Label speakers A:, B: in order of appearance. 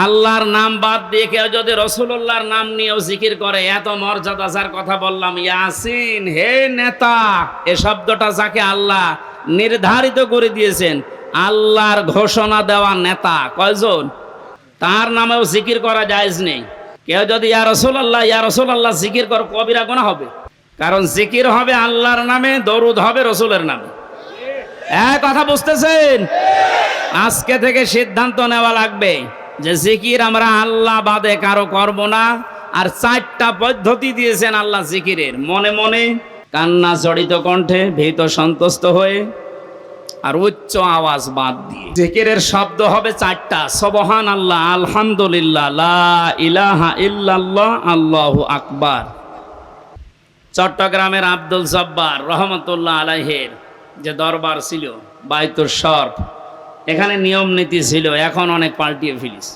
A: আল্লাহর নাম বাদ দিয়ে কেউ যদি রাসূলুল্লাহর নাম নিয়েও জিকির করে, এত মর্যাদা যার কথা বললাম, ইয়াসিন, হে নেতা, এ শব্দটা যাকে আল্লাহ নির্ধারিত করে দিয়েছেন, আল্লাহর ঘোষণা দেওয়া নেতা কয়জন, তার নামেও জিকির করা জায়েজ নেই। কেউ যদি ইয়া রাসূলুল্লাহ জিকির কর, কবিরা গুনাহ হবে। কারণ জিকির হবে আল্লাহর নামে, দরুদ হবে রসুলের নামে। এক কথা বুঝতেছেন? আজকে থেকে সিদ্ধান্ত নেওয়া লাগবে যে জিকির আমরা আল্লাহ বাদে কারো করব না। আর 4টা পদ্ধতি দিয়েছেন আল্লাহ জিকিরের, মনে মনে, কান্না জড়িত কণ্ঠে, ভীত সন্তুষ্ট হয়ে, আর উচ্চ আওয়াজ বাদ দিয়ে। জিকিরের শব্দ হবে 4টা: সুবহানাল্লাহ, আলহামদুলিল্লাহ, লা ইলাহা ইল্লাল্লাহ, আল্লাহু আকবার। চট্টগ্রামের আব্দুল জব্বার রহমতুল্লাহ আলাইহির যে দরবার ছিল বাইতুল শরফ, এখানে নিয়ম নীতি ছিল, এখন অনেক পাল্টিয়ে ফেলিস।